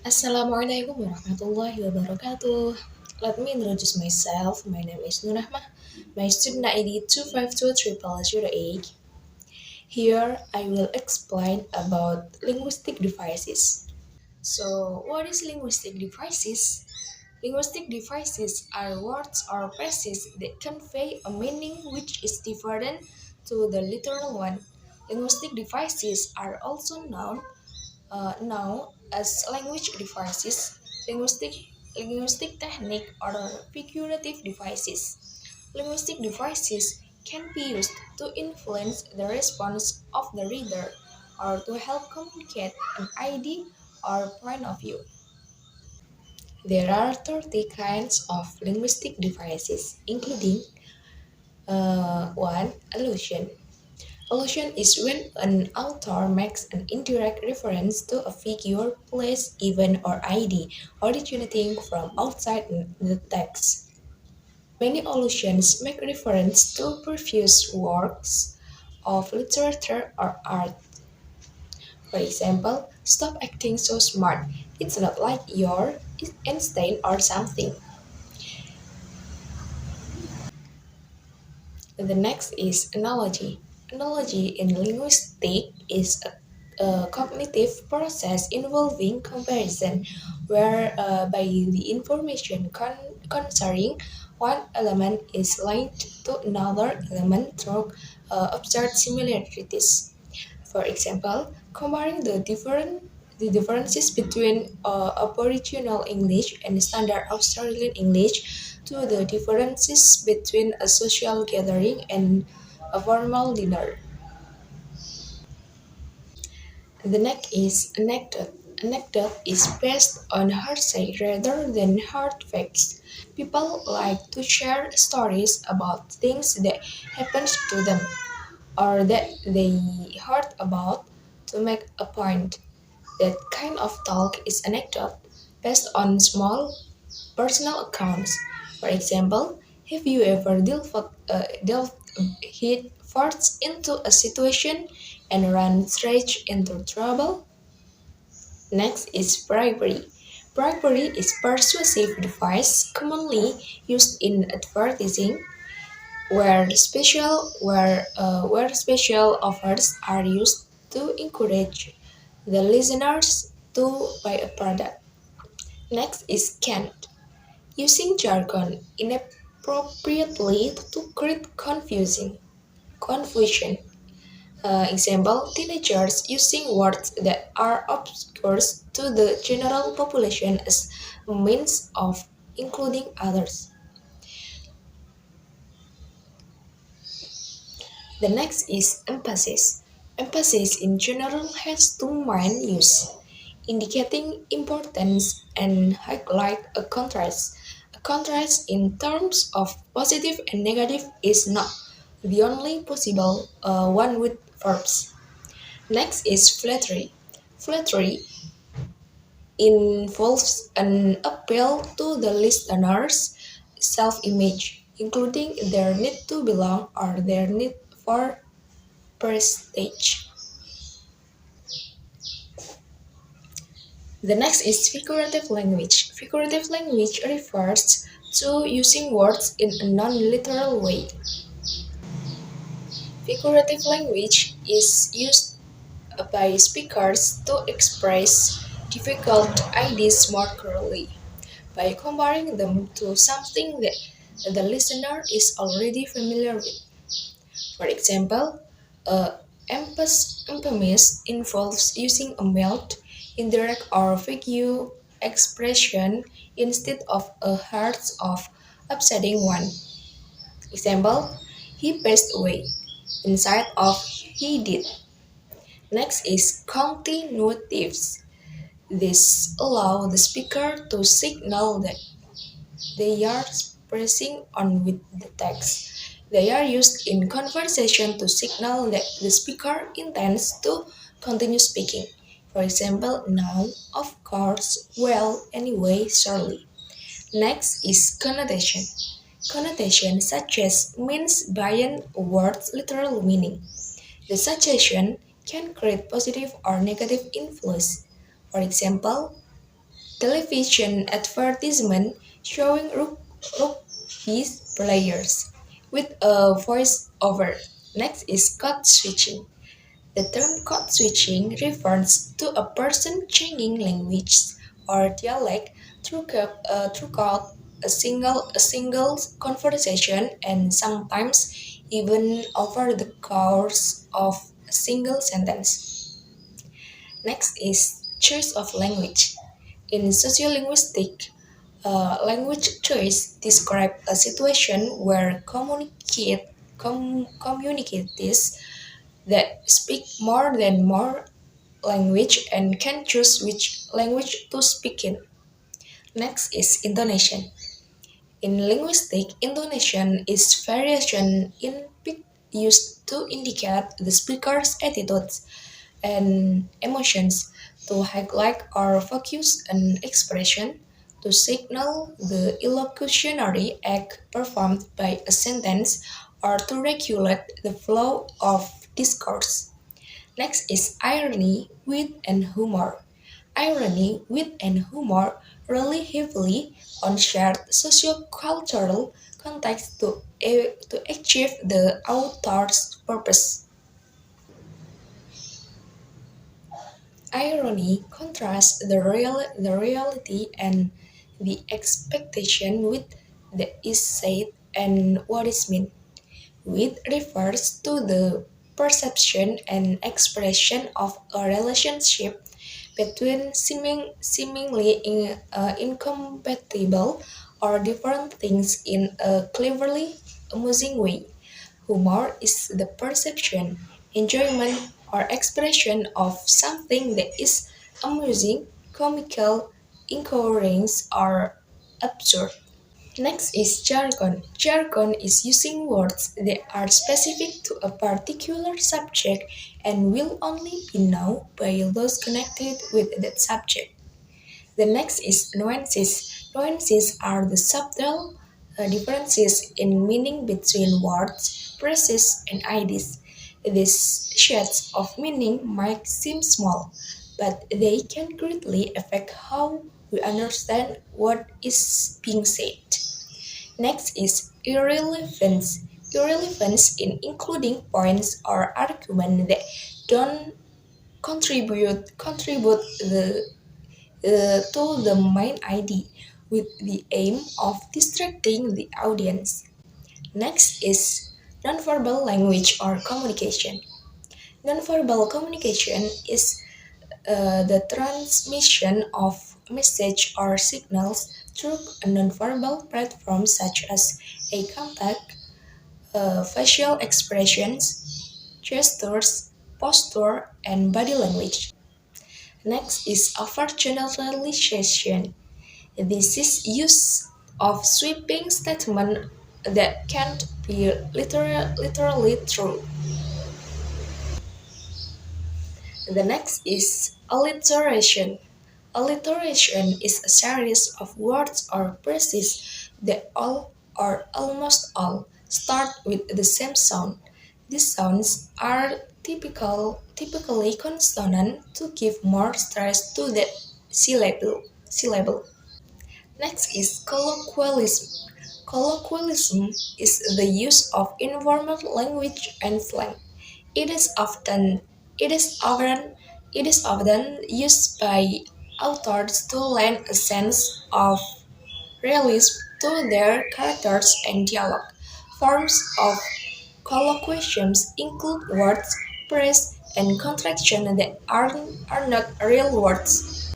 Assalamualaikum warahmatullahi wabarakatuh. Let me introduce myself. My name is Nur Rahmah. My student ID 2520008. Here I will explain about linguistic devices. So, what is linguistic devices? Linguistic devices are words or phrases that convey a meaning which is different to the literal one. Linguistic devices are also known now as language devices, linguistic, linguistic technique, or figurative devices. Linguistic devices can be used to influence the response of the reader or to help communicate an idea or point of view. There are 30 kinds of linguistic devices, including 1. Allusion. Allusion is when an author makes an indirect reference to a figure, place, event, or idea originating from outside the text. Many allusions make reference to previous works of literature or art. For example, stop acting so smart. It's not like you're Einstein or something. The next is analogy. Analogy in linguistics is a cognitive process involving comparison, where by the information concerning one element is linked to another element through observed similarities. For example, comparing the differences between Aboriginal English and Standard Australian English to the differences between a social gathering and a formal dinner. The next is anecdote. Anecdote is based on hearsay rather than hard facts. People like to share stories about things that happened to them or that they heard about to make a point. That kind of talk is anecdote based on small personal accounts. For example, have you ever delved head first into a situation and run straight into trouble? Next is bribery. Bribery is persuasive device commonly used in advertising where special offers are used to encourage the listeners to buy a product. Next is cant, using jargon inappropriately to create confusion. Example, teenagers using words that are obscure to the general population as a means of including others. The next is emphasis. Emphasis in general has two main use, indicating importance and highlight a contrast. A contrast in terms of positive and negative is not the only possible one with verbs. Next is flattery. Flattery involves an appeal to the listener's self-image, including their need to belong or their need for prestige. The next is figurative language. Figurative language refers to using words in a non-literal way. Figurative language is used by speakers to express difficult ideas more clearly by comparing them to something that the listener is already familiar with. For example, a emphasis involves using a mild, indirect, or vague expression instead of a hard of upsetting one. Example, he passed away instead of he did. Next is continuatives. This allow the speaker to signal that they are pressing on with the text. They are used in conversation to signal that the speaker intends to continue speaking. For example, now, of course, well, anyway, surely. Next is connotation. Connotation suggests means beyond a word's literal meaning. The suggestion can create positive or negative influence. For example, television advertisement showing rugby players with a voice-over. Next is code switching. The term code switching refers to a person changing language or dialect throughout a single conversation and sometimes even over the course of a single sentence. Next is choice of language. In sociolinguistic, language choice describes a situation where communicators that speak more than more language and can choose which language to speak in. Next is intonation. In linguistic, intonation is variation in pitch used to indicate the speaker's attitudes and emotions, to highlight or focus an expression, to signal the illocutionary act performed by a sentence, or to regulate the flow of discourse. Next is irony, wit, and humor. Irony, wit, and humor rely heavily on shared sociocultural context to achieve the author's purpose. Irony contrasts the reality and the expectation with the is said and what is meant. Wit refers to the perception and expression of a relationship between seemingly incompatible or different things in a cleverly amusing way. Humor is the perception, enjoyment, or expression of something that is amusing, comical, incoherent, or absurd. Next is jargon. Jargon is using words that are specific to a particular subject and will only be known by those connected with that subject. The next is nuances. Nuances are the subtle differences in meaning between words, phrases, and ideas. These shades of meaning might seem small, but they can greatly affect how we understand what is being said. Next is irrelevance. Irrelevance in including points or arguments that don't contribute to the main idea with the aim of distracting the audience. Next is nonverbal language or communication. Nonverbal communication is the transmission of message or signals through a nonverbal platform such as eye contact, facial expressions, gestures, posture, and body language. Next is overgeneralization. This is use of sweeping statement that can't be literally true. The next is alliteration. Alliteration is a series of words or phrases that all or almost all start with the same sound. These sounds are typically consonant to give more stress to the syllable. Next is colloquialism. Colloquialism is the use of informal language and slang. It is often it is often it is often used by authors to lend a sense of realism to their characters and dialogue. Forms of colloquialisms include words, phrase, and contraction that are not real words.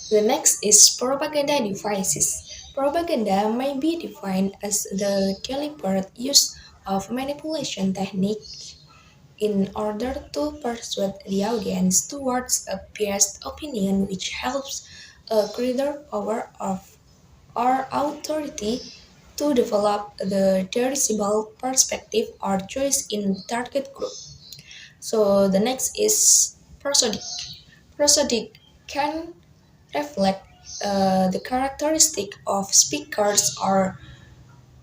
The next is propaganda devices. Propaganda may be defined as the deliberate use of manipulation technique in order to persuade the audience towards a biased opinion which helps a greater power of or authority to develop the derisible perspective or choice in target group. So the next is prosodic. Prosodic can reflect the characteristic of speakers or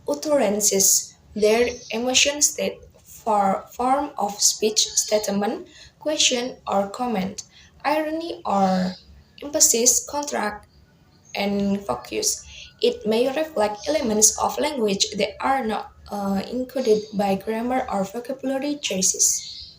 utterances, their emotion state, for form of speech, statement, question, or comment, irony or emphasis, contract, and focus. It may reflect elements of language that are not included by grammar or vocabulary choices.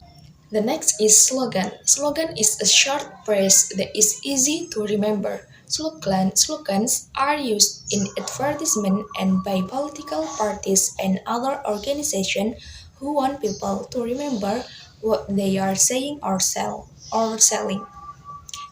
The next is slogan. Slogan is a short phrase that is easy to remember. Slogans are used in advertisement and by political parties and other organizations who want people to remember what they are saying or selling.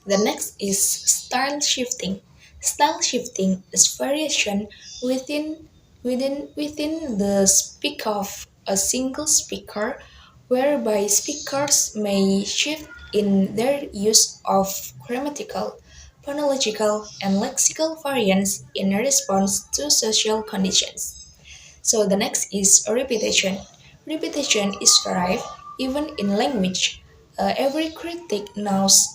The next is style shifting. Style shifting is variation within the speak of a single speaker, whereby speakers may shift in their use of grammatical, phonological, and lexical variants in response to social conditions. So the next is repetition. Repetition is varied even in language. Every critic knows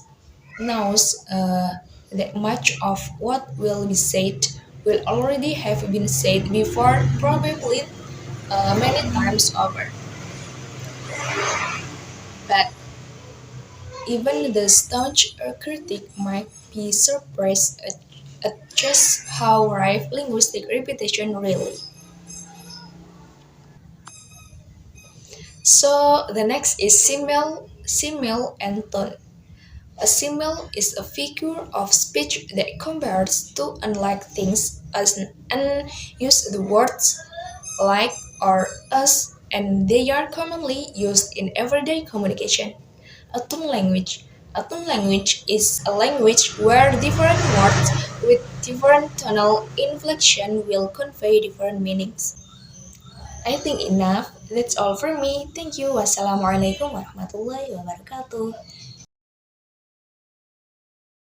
that much of what will be said will already have been said before, probably many times over. But even the staunch critic might be surprised at just how rife linguistic repetition really. So the next is simile and tone. A simile is a figure of speech that compares two unlike things as and use the words like or us, and they are commonly used in everyday communication. A tone language. A tone language is a language where different words with different tonal inflection will convey different meanings. I think enough. That's all for me. Thank you. Wassalamualaikum warahmatullahi wabarakatuh.